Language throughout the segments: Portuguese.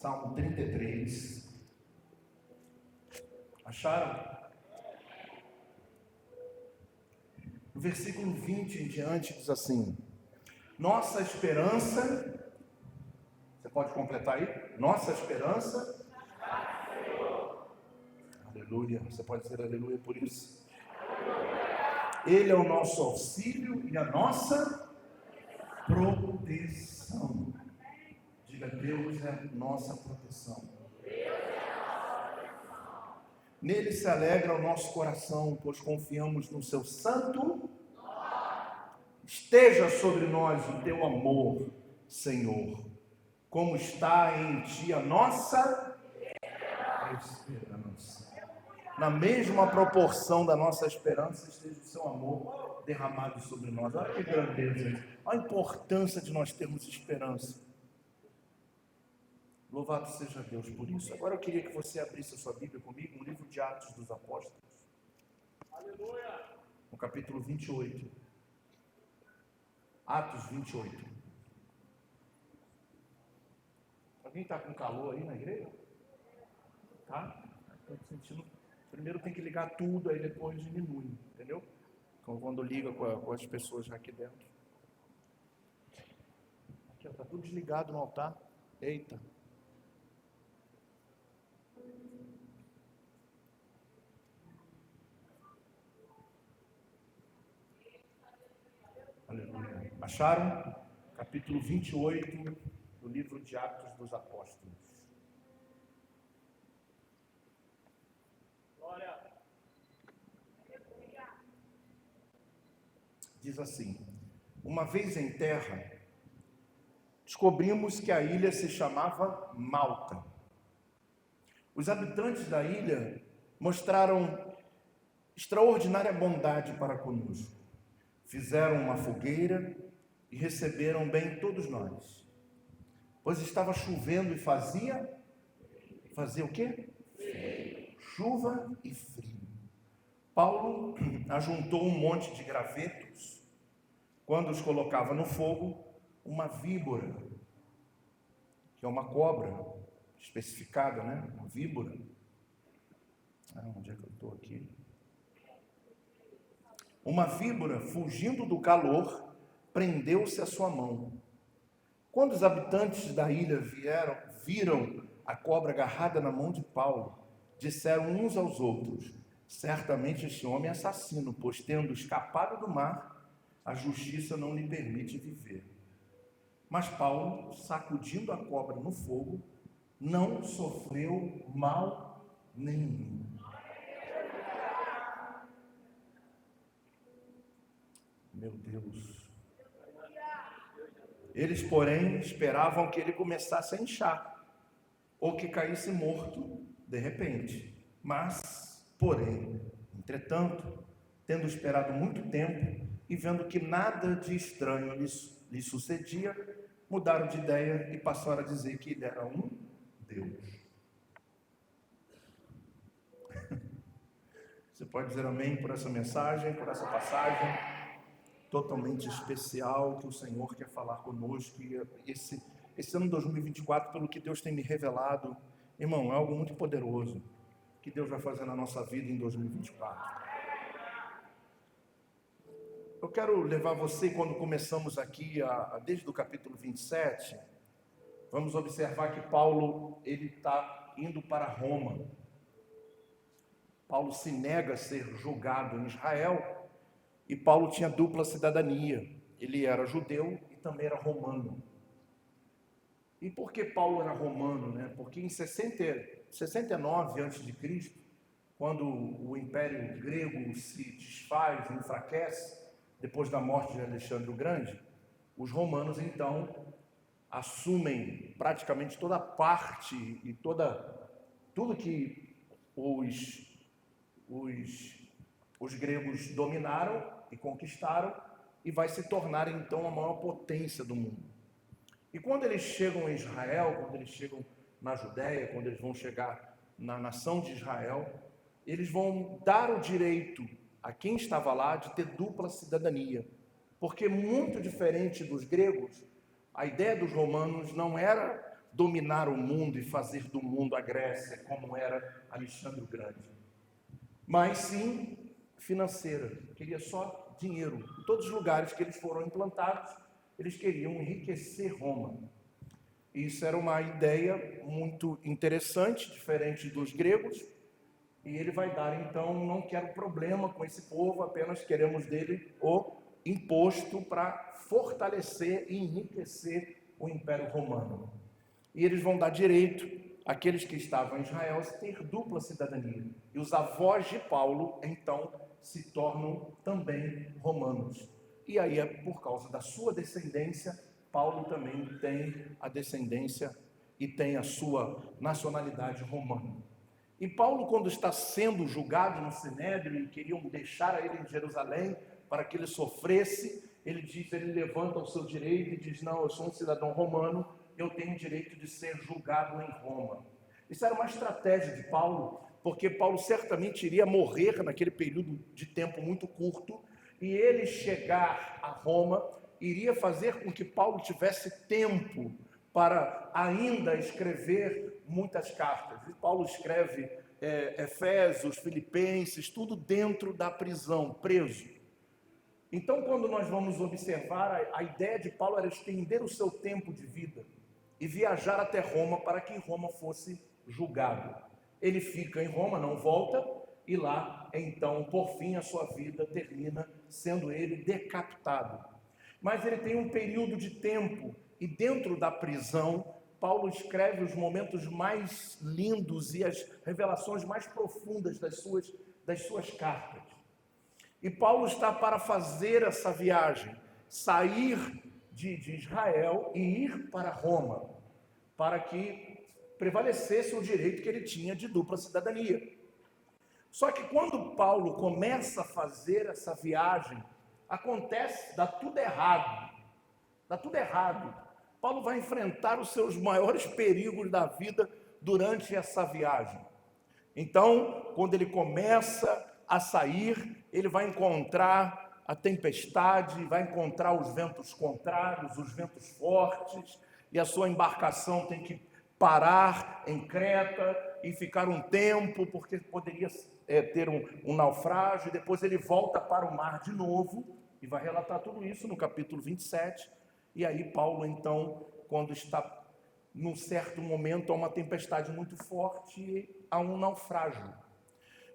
Salmo 33. Acharam? No versículo 20 em diante diz assim: nossa esperança, você pode completar aí? Nossa esperança, aleluia, você pode dizer aleluia por isso? Ele é o nosso auxílio e a nossa proteção. Diga, Deus é a nossa proteção. Nele se alegra o nosso coração, pois confiamos no seu santo. Esteja sobre nós o teu amor, Senhor, como está em ti a nossa esperança. Na mesma proporção da nossa esperança, esteja o seu amor derramado sobre nós. Olha que grandeza, olha a importância de nós termos esperança. Louvado seja Deus por isso. Agora eu queria que você abrisse a sua Bíblia comigo no livro de Atos dos Apóstolos. Aleluia! No capítulo 28. Atos 28. Alguém está com calor aí na igreja? Tá? Estou sentindo. Primeiro tem que ligar tudo, aí depois diminui, entendeu? Quando liga com as pessoas já aqui dentro. Aqui está tudo desligado no altar. Eita. Aleluia. Acharam? Capítulo 28 do livro de Atos dos Apóstolos. Glória. Diz assim: uma vez em terra, descobrimos que a ilha se chamava Malta. Os habitantes da ilha mostraram extraordinária bondade para conosco. Fizeram uma fogueira e receberam bem todos nós, pois estava chovendo e fazia o quê? Chuva e frio. Paulo ajuntou um monte de gravetos. Quando os colocava no fogo, uma víbora, que é uma cobra especificada, né? Uma víbora. Onde é que eu estou aqui? Uma víbora, fugindo do calor, prendeu-se à sua mão. Quando os habitantes da ilha viram a cobra agarrada na mão de Paulo, disseram uns aos outros: certamente este homem é assassino, pois tendo escapado do mar, a justiça não lhe permite viver. Mas Paulo, sacudindo a cobra no fogo, não sofreu mal nenhum. Meu Deus. Eles, porém, esperavam que ele começasse a inchar, ou que caísse morto de repente. Mas, porém, entretanto, tendo esperado muito tempo e vendo que nada de estranho lhe sucedia, mudaram de ideia e passaram a dizer que ele era um Deus. Você pode dizer amém por essa mensagem, por essa passagem totalmente especial que o Senhor quer falar conosco. E esse ano 2024, pelo que Deus tem me revelado, irmão, é algo muito poderoso que Deus vai fazer na nossa vida em 2024. Eu quero levar você, quando começamos aqui, desde o capítulo 27, vamos observar que Paulo, ele está indo para Roma. Paulo se nega a ser julgado em Israel, e Paulo tinha dupla cidadania. Ele era judeu e também era romano. E por que Paulo era romano, né? Porque em 69 a.C., quando o Império Grego se desfaz, enfraquece, depois da morte de Alexandre o Grande, os romanos então assumem praticamente toda a parte e tudo que os gregos dominaram e conquistaram, e vai se tornar então a maior potência do mundo. E quando eles chegam em Israel, quando eles chegam na Judéia, quando eles vão chegar na nação de Israel, eles vão dar o direito a quem estava lá de ter dupla cidadania, porque muito diferente dos gregos, a ideia dos romanos não era dominar o mundo e fazer do mundo a Grécia, como era Alexandre o Grande, mas sim financeira, queria só dinheiro. Em todos os lugares que eles foram implantados, eles queriam enriquecer Roma. Isso era uma ideia muito interessante, diferente dos gregos, e ele vai dar, então, não quero problema com esse povo, apenas queremos dele o imposto para fortalecer e enriquecer o Império Romano. E eles vão dar direito àqueles que estavam em Israel a ter dupla cidadania. E os avós de Paulo, então, se tornam também romanos. E aí, é por causa da sua descendência, Paulo também tem a descendência e tem a sua nacionalidade romana. E Paulo, quando está sendo julgado no Sinédrio e queriam deixar ele em Jerusalém para que ele sofresse, ele levanta o seu direito e diz: não, eu sou um cidadão romano, eu tenho o direito de ser julgado em Roma. Isso era uma estratégia de Paulo, porque Paulo certamente iria morrer naquele período de tempo muito curto, e ele chegar a Roma iria fazer com que Paulo tivesse tempo para ainda escrever muitas cartas. E Paulo escreve Efésios, Filipenses, tudo dentro da prisão, preso. Então, quando nós vamos observar, a ideia de Paulo era estender o seu tempo de vida e viajar até Roma para que em Roma fosse julgado. Ele fica em Roma, não volta, e lá, então, por fim, a sua vida termina sendo ele decapitado. Mas ele tem um período de tempo, e dentro da prisão, Paulo escreve os momentos mais lindos e as revelações mais profundas das suas cartas. E Paulo está para fazer essa viagem, sair de Israel e ir para Roma, para que prevalecesse o direito que ele tinha de dupla cidadania. Só que quando Paulo começa a fazer essa viagem, dá tudo errado. Dá tudo errado. Paulo vai enfrentar os seus maiores perigos da vida durante essa viagem. Então, quando ele começa a sair, ele vai encontrar a tempestade, vai encontrar os ventos contrários, os ventos fortes, e a sua embarcação tem que parar em Creta e ficar um tempo, porque poderia ter um naufrágio, e depois ele volta para o mar de novo, e vai relatar tudo isso no capítulo 27, e aí Paulo, então, quando está num certo momento, há uma tempestade muito forte, e há um naufrágio.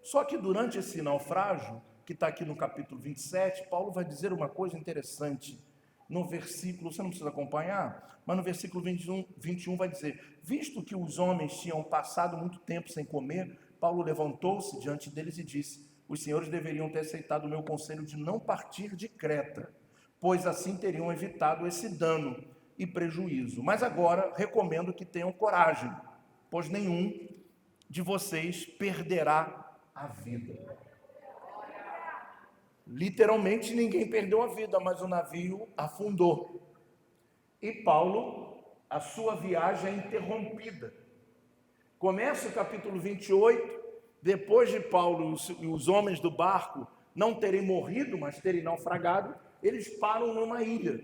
Só que durante esse naufrágio, que está aqui no capítulo 27, Paulo vai dizer uma coisa interessante. No versículo, você não precisa acompanhar, mas no versículo 21 vai dizer: visto que os homens tinham passado muito tempo sem comer, Paulo levantou-se diante deles e disse: os senhores deveriam ter aceitado o meu conselho de não partir de Creta, pois assim teriam evitado esse dano e prejuízo. Mas agora recomendo que tenham coragem, pois nenhum de vocês perderá a vida. Literalmente ninguém perdeu a vida, mas o navio afundou. E Paulo, a sua viagem é interrompida. Começa o capítulo 28, depois de Paulo e os homens do barco não terem morrido, mas terem naufragado, eles param numa ilha.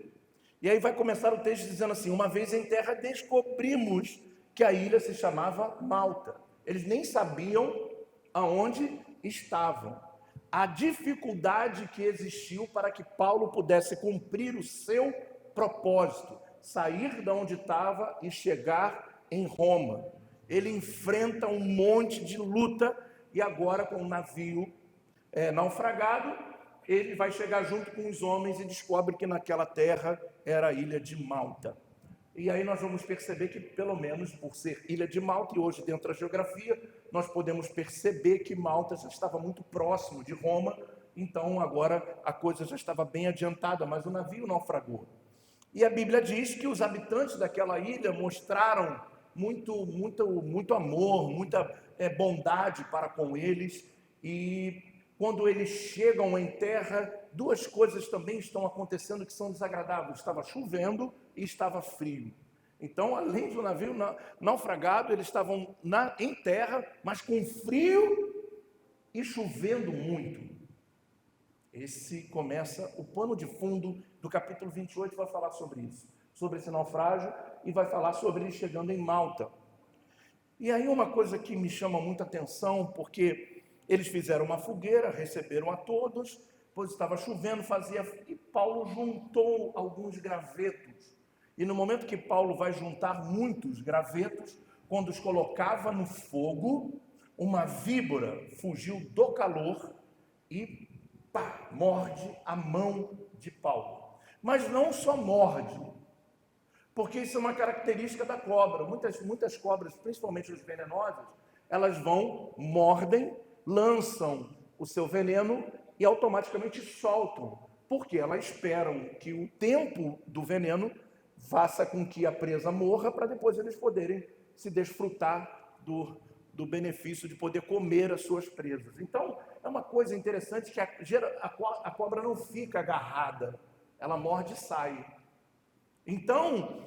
E aí vai começar o texto dizendo assim: uma vez em terra descobrimos que a ilha se chamava Malta. Eles nem sabiam aonde estavam. A dificuldade que existiu para que Paulo pudesse cumprir o seu propósito, sair de onde estava e chegar em Roma. Ele enfrenta um monte de luta e agora, com o navio naufragado, ele vai chegar junto com os homens e descobre que naquela terra era a ilha de Malta. E aí nós vamos perceber que, pelo menos por ser ilha de Malta, e hoje dentro da geografia, nós podemos perceber que Malta já estava muito próximo de Roma, então agora a coisa já estava bem adiantada, mas o navio naufragou. E a Bíblia diz que os habitantes daquela ilha mostraram muito amor, muita bondade para com eles, e quando eles chegam em terra, duas coisas também estão acontecendo que são desagradáveis. Estava chovendo e estava frio. Então, além do navio naufragado, eles estavam em terra, mas com frio e chovendo muito. Esse começa o pano de fundo do capítulo 28, vai falar sobre isso. Sobre esse naufrágio e vai falar sobre ele chegando em Malta. E aí uma coisa que me chama muita atenção, porque eles fizeram uma fogueira, receberam a todos, pois estava chovendo, e Paulo juntou alguns gravetos. E no momento que Paulo vai juntar muitos gravetos, quando os colocava no fogo, uma víbora fugiu do calor e morde a mão de Paulo. Mas não só morde, porque isso é uma característica da cobra. Muitas cobras, principalmente as venenosas, elas mordem, lançam o seu veneno e automaticamente soltam, porque elas esperam que o tempo do veneno faça com que a presa morra, para depois eles poderem se desfrutar do benefício de poder comer as suas presas. Então, é uma coisa interessante que a cobra não fica agarrada, ela morde e sai. Então,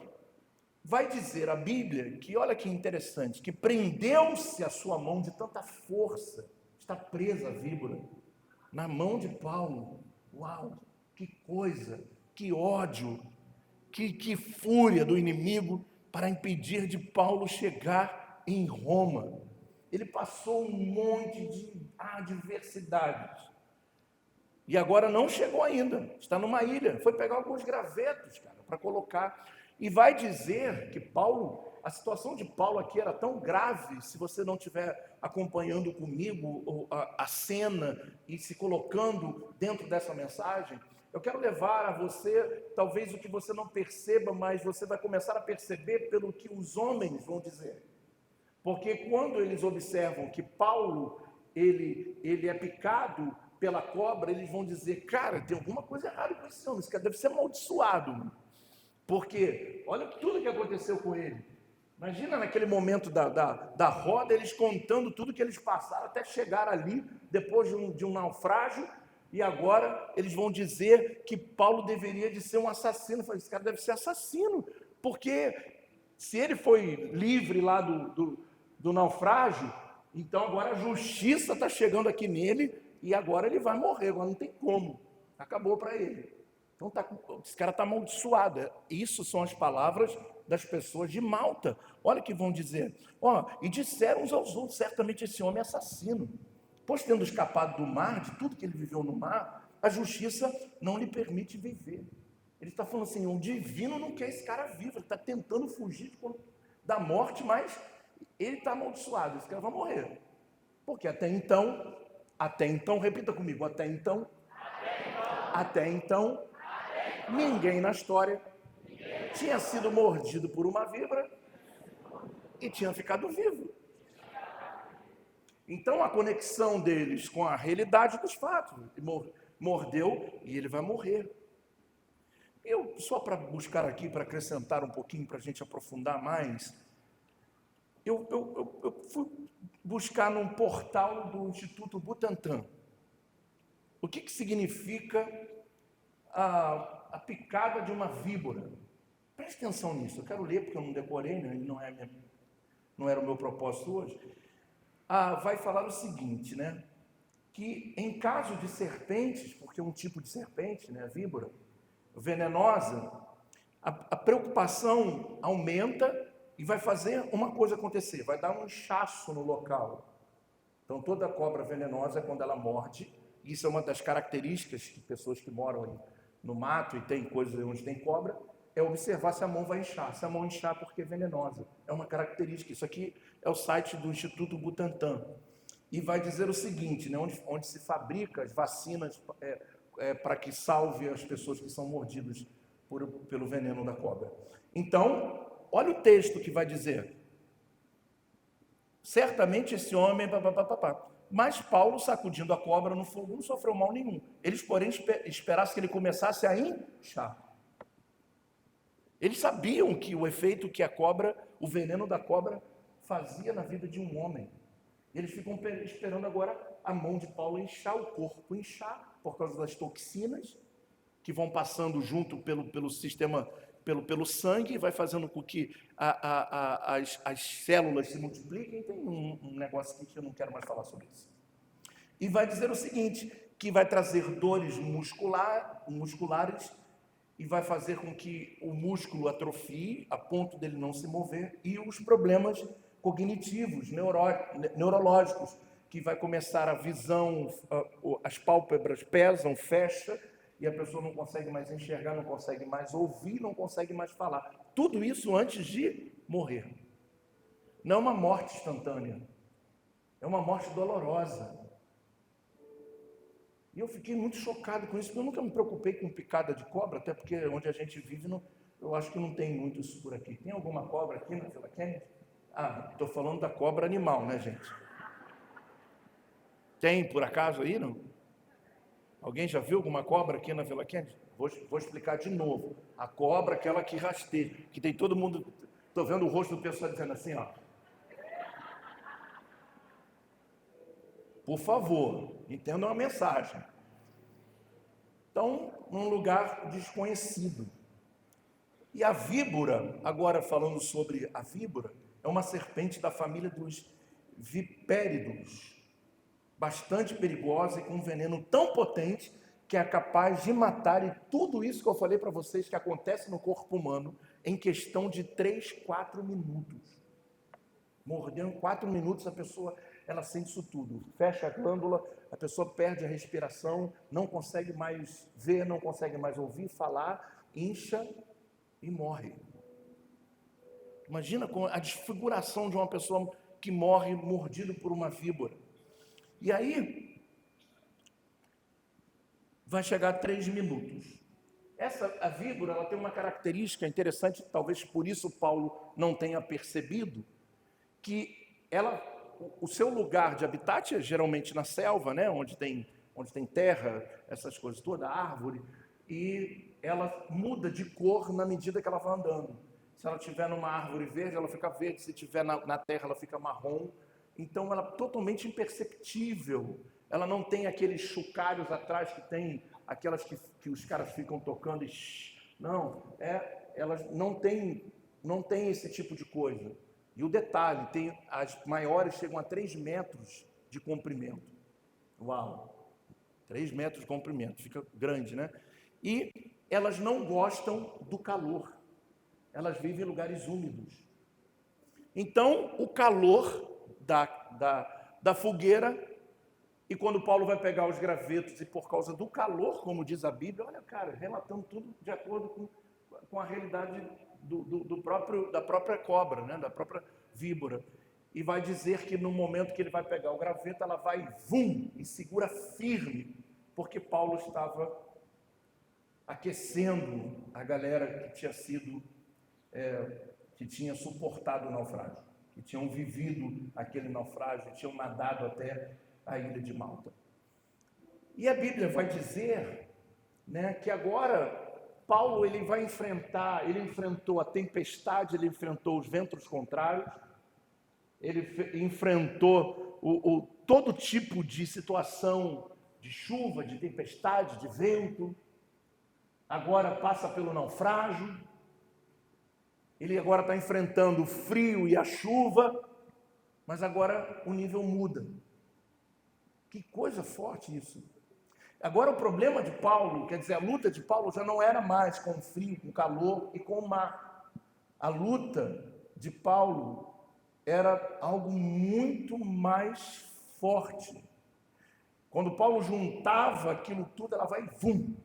vai dizer a Bíblia que, olha que interessante, que prendeu-se a sua mão de tanta força, está presa a víbora, na mão de Paulo. Uau, que coisa, que ódio, que fúria do inimigo para impedir de Paulo chegar em Roma. Ele passou um monte de adversidades. E agora não chegou ainda, está numa ilha. Foi pegar alguns gravetos, cara, para colocar. E vai dizer que Paulo, a situação de Paulo aqui era tão grave, se você não estiver acompanhando comigo a cena e se colocando dentro dessa mensagem, eu quero levar a você, talvez o que você não perceba, mas você vai começar a perceber pelo que os homens vão dizer. Porque quando eles observam que Paulo, ele é picado pela cobra, eles vão dizer, cara, tem alguma coisa errada com esse homem, esse cara deve ser amaldiçoado. Porque, olha tudo que aconteceu com ele. Imagina naquele momento da roda, eles contando tudo que eles passaram até chegar ali, depois de um naufrágio, e agora eles vão dizer que Paulo deveria de ser um assassino. Eu falei, esse cara deve ser assassino, porque se ele foi livre lá do naufrágio, então agora a justiça está chegando aqui nele, e agora ele vai morrer, agora não tem como, acabou para ele. Então esse cara está amaldiçoado. Isso são as palavras das pessoas de Malta. Olha o que vão dizer. E disseram uns aos outros, certamente esse homem é assassino. Pois tendo escapado do mar, de tudo que ele viveu no mar, a justiça não lhe permite viver. Ele está falando assim, o divino não quer esse cara vivo, ele está tentando fugir da morte, mas ele está amaldiçoado, esse cara vai morrer. Porque até então, repita comigo, até então, ninguém na história tinha sido mordido por uma víbora e tinha ficado vivo. Então a conexão deles com a realidade dos fatos, mordeu e ele vai morrer. Eu, só para buscar aqui, para acrescentar um pouquinho, para a gente aprofundar mais, eu fui buscar num portal do Instituto Butantan. O que significa a picada de uma víbora? Preste atenção nisso, eu quero ler porque eu não decorei, né? Não era o meu propósito hoje. Vai falar o seguinte, né? Que em caso de serpentes, porque é um tipo de serpente, né, a víbora, venenosa, a preocupação aumenta e vai fazer uma coisa acontecer, vai dar um inchaço no local. Então toda cobra venenosa, quando ela morde, isso é uma das características de pessoas que moram ali no mato e tem coisas onde tem cobra, é observar se a mão vai inchar. Se a mão inchar, porque é venenosa. É uma característica. Isso aqui é o site do Instituto Butantan. E vai dizer o seguinte, né, onde se fabrica as vacinas para que salve as pessoas que são mordidas pelo veneno da cobra. Então, olha o texto que vai dizer. Certamente esse homem... Mas Paulo, sacudindo a cobra no fogo, não sofreu mal nenhum. Eles, porém, esperassem que ele começasse a inchar. Eles sabiam que o efeito que o veneno da cobra fazia na vida de um homem. Eles ficam esperando agora a mão de Paulo inchar, o corpo inchar, por causa das toxinas que vão passando junto pelo sistema, pelo sangue, e vai fazendo com que as células se multipliquem. Tem um negócio aqui que eu não quero mais falar sobre isso. E vai dizer o seguinte, que vai trazer dores musculares e vai fazer com que o músculo atrofie a ponto dele não se mover, e os problemas cognitivos, neurológicos, que vai começar a visão, as pálpebras pesam, fecha, e a pessoa não consegue mais enxergar, não consegue mais ouvir, não consegue mais falar. Tudo isso antes de morrer. Não é uma morte instantânea, é uma morte dolorosa. E eu fiquei muito chocado com isso, porque eu nunca me preocupei com picada de cobra, até porque onde a gente vive, eu acho que não tem muito isso por aqui. Tem alguma cobra aqui na Vila Kennedy? Ah, estou falando da cobra animal, né, gente? Tem, por acaso, aí, não? Alguém já viu alguma cobra aqui na Vila Kennedy? Vou explicar de novo. A cobra, aquela que rasteja, que tem todo mundo... Estou vendo o rosto do pessoal dizendo assim, ó. Por favor, entendam a mensagem. Então, num lugar desconhecido. E a víbora, agora falando sobre a víbora, é uma serpente da família dos vipéridos, bastante perigosa e com um veneno tão potente que é capaz de matar, e tudo isso que eu falei para vocês que acontece no corpo humano em questão de 3, 4 minutos. Mordendo 4 minutos, a pessoa, ela sente isso tudo. Fecha a glândula, a pessoa perde a respiração, não consegue mais ver, não consegue mais ouvir, falar, incha e morre. Imagina a desfiguração de uma pessoa que morre mordido por uma víbora. E aí, vai chegar a 3 minutos. A víbora, ela tem uma característica interessante, talvez por isso Paulo não tenha percebido, que o seu lugar de habitat é geralmente na selva, né, onde tem terra, essas coisas todas, árvore, e ela muda de cor na medida que ela vai andando. Se ela estiver numa árvore verde, ela fica verde, se estiver na terra, ela fica marrom. Então, ela é totalmente imperceptível. Ela não tem aqueles chocalhos atrás que tem, aquelas que os caras ficam tocando e... Não, elas não tem esse tipo de coisa. E o detalhe, as maiores chegam a 3 metros de comprimento. Uau! 3 metros de comprimento, fica grande, né? E elas não gostam do calor. Elas vivem em lugares úmidos. Então, o calor da fogueira, e quando Paulo vai pegar os gravetos, e por causa do calor, como diz a Bíblia, olha, cara, relatando tudo de acordo com a realidade da própria cobra, né, da própria víbora. E vai dizer que no momento que ele vai pegar o graveto, ela vai, vum, e segura firme, porque Paulo estava aquecendo a galera que tinha suportado o naufrágio, que tinham vivido aquele naufrágio, tinham nadado até a ilha de Malta. E a Bíblia vai dizer, né, que agora Paulo ele enfrentou a tempestade, ele enfrentou os ventos contrários, ele enfrentou todo tipo de situação de chuva, de tempestade, de vento. Agora passa pelo naufrágio. Ele agora está enfrentando o frio e a chuva, mas agora o nível muda. Que coisa forte isso. Agora o problema de Paulo, quer dizer, a luta de Paulo já não era mais com o frio, com o calor e com o mar. A luta de Paulo era algo muito mais forte. Quando Paulo juntava aquilo tudo, ela vai e vum.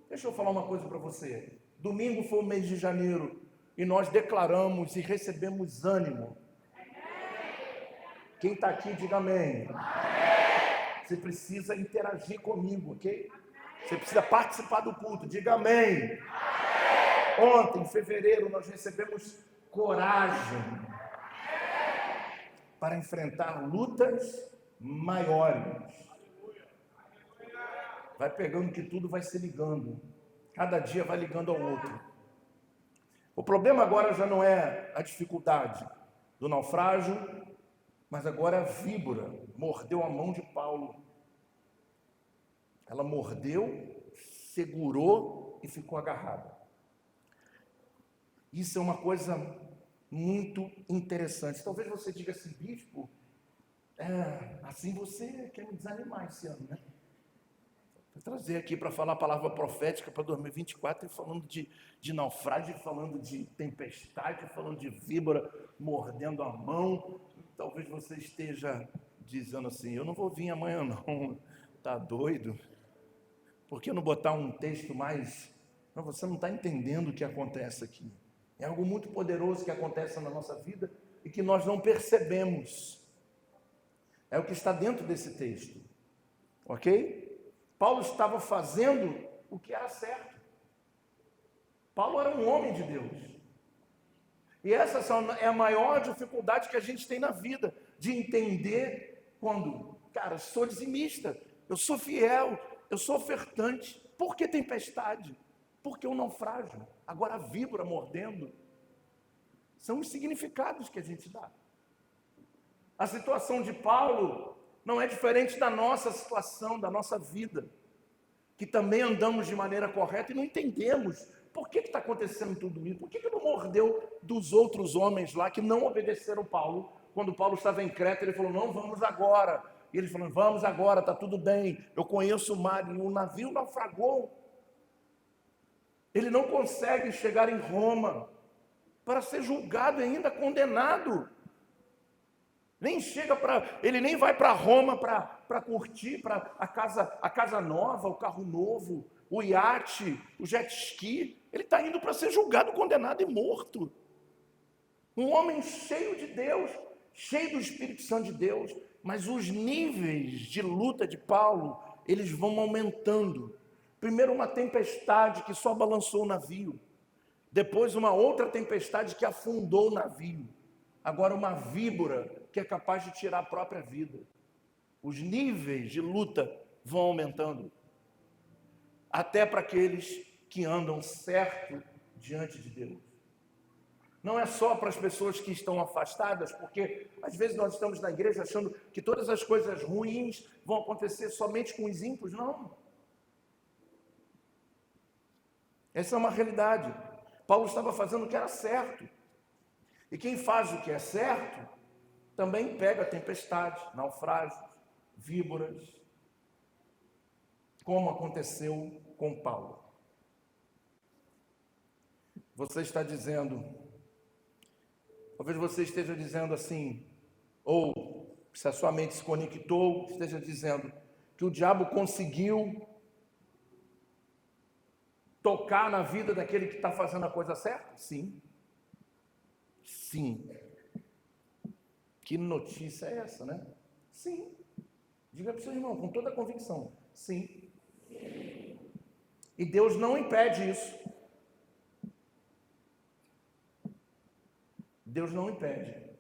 Deixa eu falar uma coisa para você. Domingo foi o mês de janeiro e nós declaramos e recebemos ânimo. Quem está aqui, diga amém. Você precisa interagir comigo, ok? Você precisa participar do culto, diga amém. Ontem, em fevereiro, nós recebemos coragem para enfrentar lutas maiores. Vai pegando que tudo vai se ligando. Cada dia vai ligando ao outro. O problema agora já não é a dificuldade do naufrágio, mas agora a víbora mordeu a mão de Paulo. Ela mordeu, segurou e ficou agarrada. Isso é uma coisa muito interessante. Talvez você diga assim, bispo, assim você quer me desanimar esse ano, né? Vou trazer aqui para falar a palavra profética para 2024, falando de naufrágio, falando de tempestade, falando de víbora mordendo a mão. Talvez você esteja dizendo assim, eu não vou vir amanhã não, tá doido? Por que não botar um texto mais... Não, você não está entendendo o que acontece aqui. É algo muito poderoso que acontece na nossa vida e que nós não percebemos. É o que está dentro desse texto, ok? Paulo estava fazendo o que era certo. Paulo era um homem de Deus. E essa é a maior dificuldade que a gente tem na vida, de entender quando, cara, eu sou dizimista, eu sou fiel, eu sou ofertante. Por que tempestade? Por que um naufrágio? Agora a víbora mordendo. São os significados que a gente dá. A situação de Paulo não é diferente da nossa situação, da nossa vida, que também andamos de maneira correta e não entendemos por que está acontecendo tudo isso. Por que não mordeu dos outros homens lá que não obedeceram Paulo? Quando Paulo estava em Creta, ele falou, não, vamos agora. E ele falou, vamos agora, está tudo bem. Eu conheço o mar e o navio naufragou. Ele não consegue chegar em Roma para ser julgado e ainda condenado. Ele nem vai para Roma para curtir a casa nova, o carro novo, o iate, o jet ski. Ele está indo para ser julgado, condenado e morto. Um homem cheio de Deus, cheio do Espírito Santo de Deus, mas os níveis de luta de Paulo, eles vão aumentando. Primeiro uma tempestade que só balançou o navio, depois uma outra tempestade que afundou o navio, agora uma víbora que é capaz de tirar a própria vida. Os níveis de luta vão aumentando, até para aqueles que andam certo diante de Deus. Não é só para as pessoas que estão afastadas, porque às vezes nós estamos na igreja achando que todas as coisas ruins vão acontecer somente com os ímpios. Não. Essa é uma realidade. Paulo estava fazendo o que era certo. E quem faz o que é certo, também pega tempestade, naufrágios, víboras, como aconteceu com Paulo. Você está dizendo, talvez você esteja dizendo assim, ou se a sua mente se conectou, esteja dizendo que o diabo conseguiu tocar na vida daquele que está fazendo a coisa certa? Sim. Sim. Que notícia é essa, né? Sim. Diga para o seu irmão com toda a convicção. Sim. E Deus não impede isso. Deus não impede.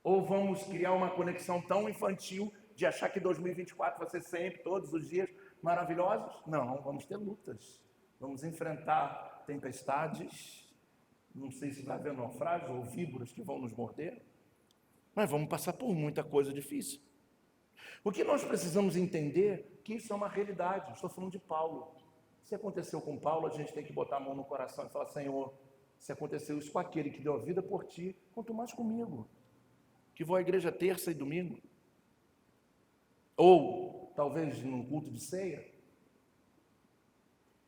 Ou vamos criar uma conexão tão infantil de achar que 2024 vai ser sempre, todos os dias, maravilhosos? Não, vamos ter lutas. Vamos enfrentar tempestades. Não sei se vai haver naufrágios ou víboras que vão nos morder. Mas vamos passar por muita coisa difícil. O que nós precisamos entender que isso é uma realidade. Estou falando de Paulo. Se aconteceu com Paulo, a gente tem que botar a mão no coração e falar, Senhor, se aconteceu isso com aquele que deu a vida por ti, quanto mais comigo, que vou à igreja terça e domingo. Ou, talvez, num culto de ceia.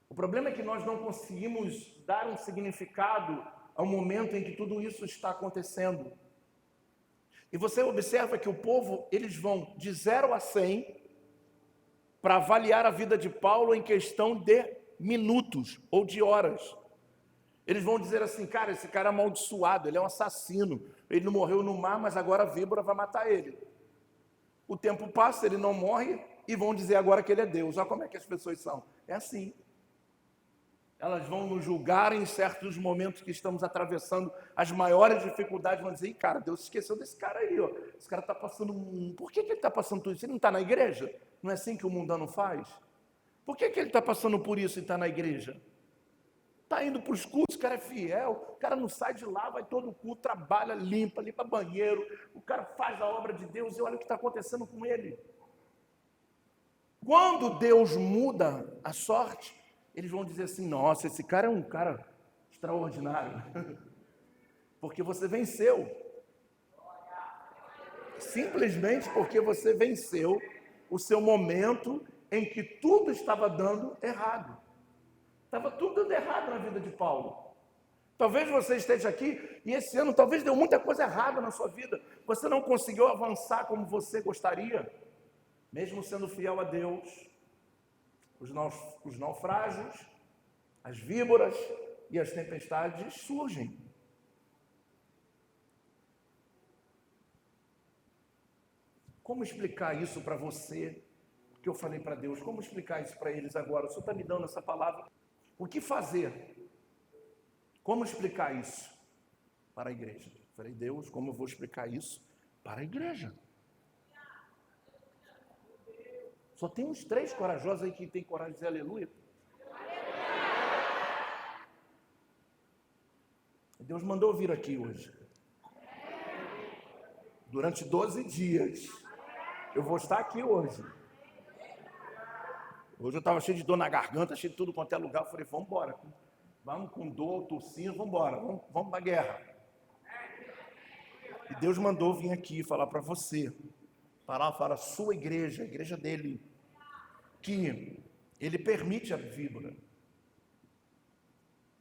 O problema é que nós não conseguimos dar um significado ao momento em que tudo isso está acontecendo. E você observa que o povo, eles vão de 0 a 100 para avaliar a vida de Paulo em questão de minutos ou de horas. Eles vão dizer assim, cara, esse cara é amaldiçoado, ele é um assassino, ele não morreu no mar, mas agora a víbora vai matar ele. O tempo passa, ele não morre e vão dizer agora que ele é Deus. Olha como é que as pessoas são. É assim. Elas vão nos julgar em certos momentos que estamos atravessando as maiores dificuldades, vão dizer, cara, Deus esqueceu desse cara aí, ó. Esse cara está passando... Por que ele está passando tudo isso? Ele não está na igreja? Não é assim que o mundano faz? Por que ele está passando por isso e está na igreja? Está indo para os cultos, o cara é fiel, o cara não sai de lá, vai todo o culto, trabalha, limpa banheiro, o cara faz a obra de Deus e olha o que está acontecendo com ele. Quando Deus muda a sorte, eles vão dizer assim, nossa, esse cara é um cara extraordinário, porque você venceu. Simplesmente porque você venceu o seu momento em que tudo estava dando errado. Estava tudo dando errado na vida de Paulo. Talvez você esteja aqui e esse ano talvez deu muita coisa errada na sua vida. Você não conseguiu avançar como você gostaria, mesmo sendo fiel a Deus. Os naufrágios, as víboras e as tempestades surgem. Como explicar isso para você? Que eu falei para Deus, como explicar isso para eles agora? O Senhor está me dando essa palavra. O que fazer? Como explicar isso para a igreja? Eu falei, Deus, como eu vou explicar isso para a igreja? Só tem uns 3 corajosos aí que tem coragem de dizer aleluia. Deus mandou vir aqui hoje. Durante 12 dias. Eu vou estar aqui hoje. Hoje eu estava cheio de dor na garganta, cheio de tudo quanto é lugar. Eu falei, vamos embora. Vamos com dor, tossindo, vamos embora. Vamos para a guerra. E Deus mandou vir aqui falar para você. Falar para a sua igreja, a igreja dele. Que ele permite a víbora.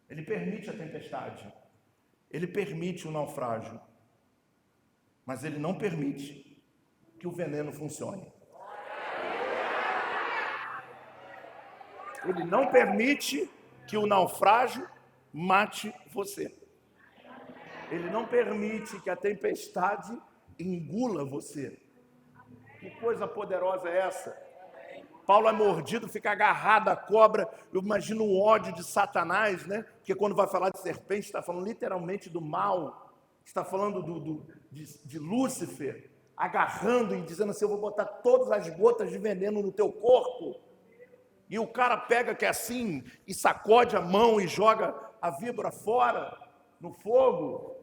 Ele permite a tempestade. Ele permite o naufrágio. Mas ele não permite que o veneno funcione. Ele não permite que o naufrágio mate você. Ele não permite que a tempestade engula você. Que coisa poderosa é essa? Paulo é mordido, fica agarrado à cobra. Eu imagino o ódio de Satanás, né? Porque quando vai falar de serpente, está falando literalmente do mal. Está falando de Lúcifer, agarrando e dizendo assim, eu vou botar todas as gotas de veneno no teu corpo. E o cara pega que é assim, e sacode a mão e joga a víbora fora, no fogo.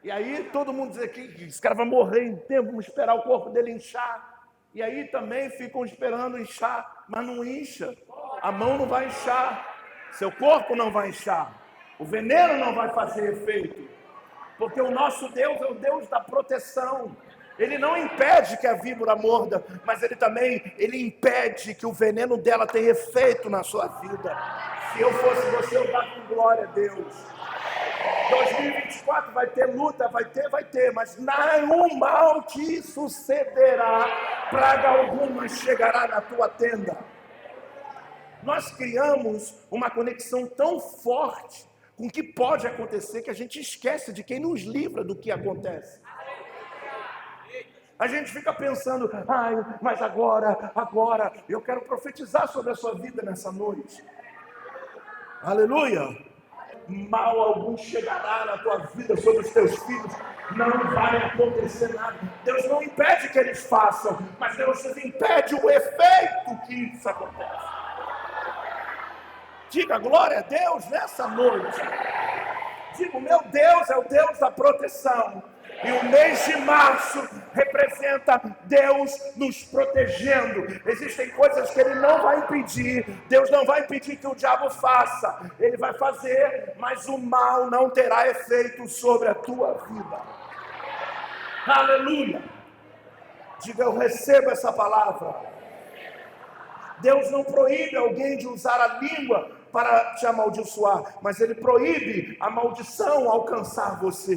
E aí todo mundo diz que esse cara vai morrer em tempo, vamos esperar o corpo dele inchar. E aí também ficam esperando inchar, mas não incha. A mão não vai inchar, seu corpo não vai inchar. O veneno não vai fazer efeito. Porque o nosso Deus é o Deus da proteção. Ele não impede que a víbora morda, mas ele impede que o veneno dela tenha efeito na sua vida. Se eu fosse você, eu dava com glória a Deus. 2024 vai ter luta, vai ter, mas nenhum mal te sucederá, praga alguma chegará na tua tenda. Nós criamos uma conexão tão forte com o que pode acontecer que a gente esquece de quem nos livra do que acontece. A gente fica pensando, mas agora, eu quero profetizar sobre a sua vida nessa noite. Aleluia! Mal algum chegará na tua vida, sobre os teus filhos, não vai acontecer nada. Deus não impede que eles façam, mas Deus impede o efeito que isso acontece. Diga glória a Deus nessa noite. Diga, o meu Deus é o Deus da proteção. E o mês de março representa Deus nos protegendo. Existem coisas que Ele não vai impedir. Deus não vai impedir que o diabo faça. Ele vai fazer, mas o mal não terá efeito sobre a tua vida. Aleluia. Diga, eu recebo essa palavra. Deus não proíbe alguém de usar a língua para te amaldiçoar, mas Ele proíbe a maldição alcançar você.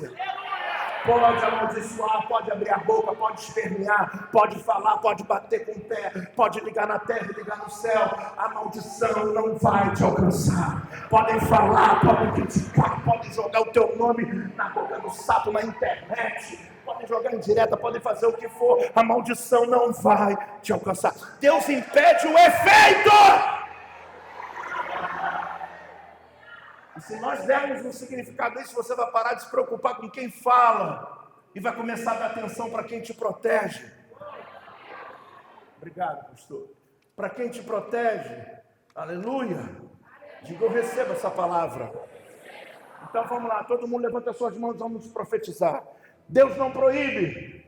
Pode amaldiçoar, pode abrir a boca, pode espernear, pode falar, pode bater com o pé, pode ligar na terra e ligar no céu. A maldição não vai te alcançar. Podem falar, podem criticar, podem jogar o teu nome na boca do sapo, na internet, podem jogar em direta, podem fazer o que for. A maldição não vai te alcançar. Deus impede o efeito. E se nós dermos um significado disso, você vai parar de se preocupar com quem fala e vai começar a dar atenção para quem te protege. Obrigado, pastor. Para quem te protege, aleluia. Diga, eu recebo essa palavra. Então vamos lá, todo mundo levanta as suas mãos, vamos profetizar. Deus não proíbe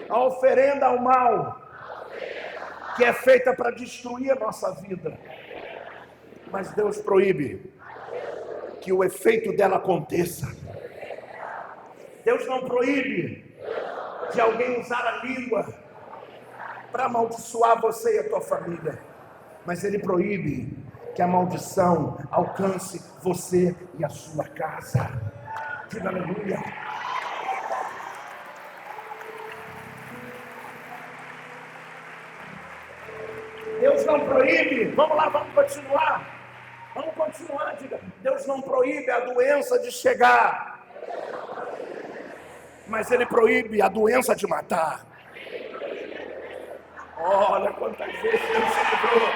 a oferenda ao mal, que é feita para destruir a nossa vida. Mas Deus proíbe que o efeito dela aconteça. Deus não proíbe de alguém usar a língua para amaldiçoar você e a tua família. Mas Ele proíbe que a maldição alcance você e a sua casa. Diga aleluia. Deus não proíbe. Vamos lá, vamos continuar. Vamos continuar, diga. Deus não proíbe a doença de chegar, mas Ele proíbe a doença de matar. Olha quantas vezes Deus se livrou.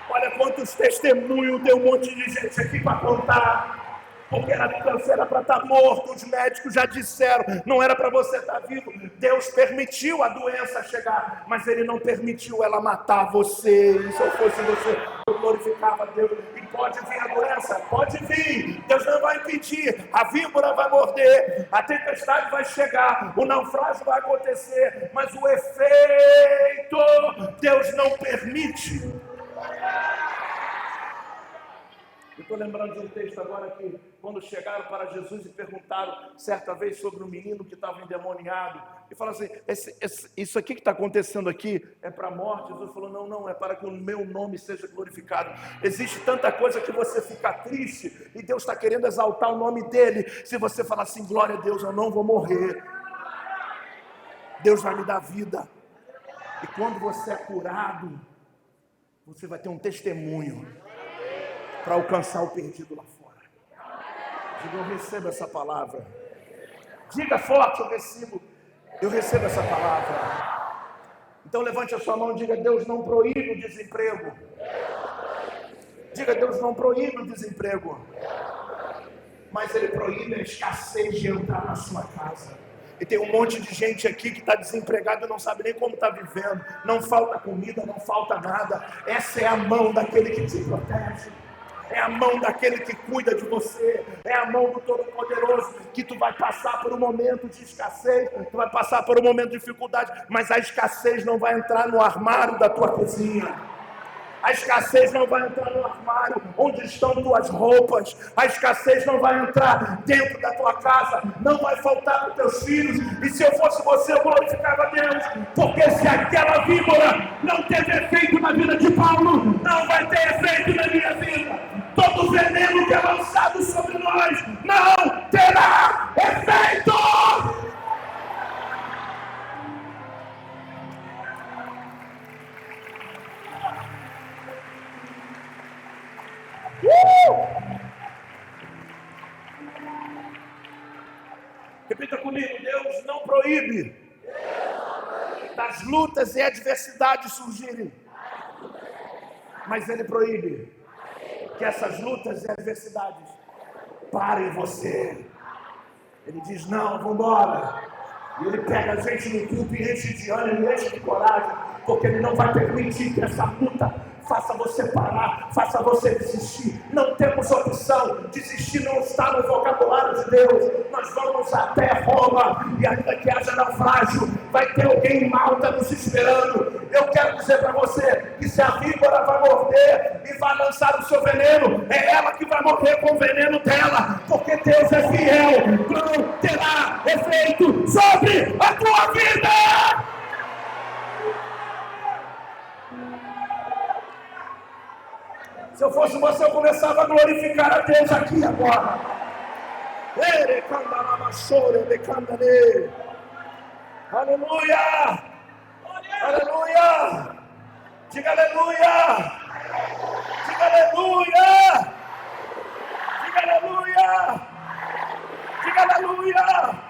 Olha quantos testemunhos, tem um monte de gente aqui para contar. Porque câncer era para estar morto, os médicos já disseram, não era para você estar vivo. Deus permitiu a doença chegar, mas Ele não permitiu ela matar você. E se eu fosse você, eu glorificava a Deus. E pode vir a doença, pode vir, Deus não vai impedir. A víbora vai morder, a tempestade vai chegar, o naufrágio vai acontecer, mas o efeito Deus não permite. Eu estou lembrando de um texto agora que, quando chegaram para Jesus e perguntaram certa vez sobre um menino que estava endemoniado, e falaram assim, isso aqui que está acontecendo aqui é para a morte? Jesus falou, não, é para que o meu nome seja glorificado. Existe tanta coisa que você fica triste, e Deus está querendo exaltar o nome dele. Se você falar assim, glória a Deus, eu não vou morrer, Deus vai me dar vida. E quando você é curado, você vai ter um testemunho para alcançar o perdido lá fora. Diga, eu recebo essa palavra. Diga forte, eu recebo essa palavra. Então levante a sua mão e diga, Deus não proíbe o desemprego. Diga, Deus não proíbe o desemprego, mas Ele proíbe a escassez de entrar na sua casa. E tem um monte de gente aqui que está desempregado e não sabe nem como está vivendo. Não falta comida, não falta nada. Essa é a mão daquele que te protege. É a mão daquele que cuida de você. É a mão do Todo-Poderoso. Que tu vai passar por um momento de escassez, tu vai passar por um momento de dificuldade, mas a escassez não vai entrar no armário da tua cozinha. A escassez não vai entrar no armário onde estão tuas roupas. A escassez não vai entrar dentro da tua casa. Não vai faltar para os teus filhos. E se eu fosse você, eu glorificava a Deus. Porque se aquela víbora não teve efeito na vida de Paulo, não vai ter efeito na minha vida. Todo veneno que é lançado sobre nós não terá efeito. Repita comigo, Deus não proíbe das lutas e adversidades surgirem, mas Ele proíbe que essas lutas e adversidades parem você. Ele diz, não, vamos embora. E Ele pega a gente no culto e enche de ânimo, enche de coragem, porque Ele não vai permitir que essa luta faça você parar, faça você desistir. Não temos opção. Desistir não está no vocabulário de Deus. Nós vamos até Roma, e ainda que haja naufrágio, vai ter alguém em Malta nos esperando. Eu quero dizer para você que se a víbora vai morder e vai lançar o seu veneno, é ela que vai morrer com o veneno dela, porque Deus é fiel. Não terá efeito sobre a tua vida. Se eu fosse você, eu começava a glorificar a Deus aqui agora. Aleluia! Aleluia! Diga aleluia! Diga aleluia! Diga aleluia! Diga aleluia!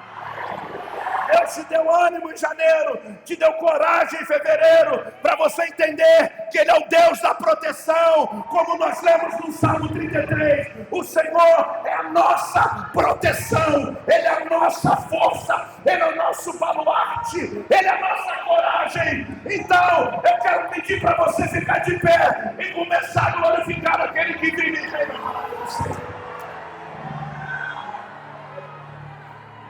Deus te deu ânimo em janeiro, te deu coragem em fevereiro, para você entender que Ele é o Deus da proteção, como nós lemos no Salmo 33, o Senhor é a nossa proteção, Ele é a nossa força, Ele é o nosso baluarte, Ele é a nossa coragem. Então, eu quero pedir para você ficar de pé e começar a glorificar aquele que vive em reino.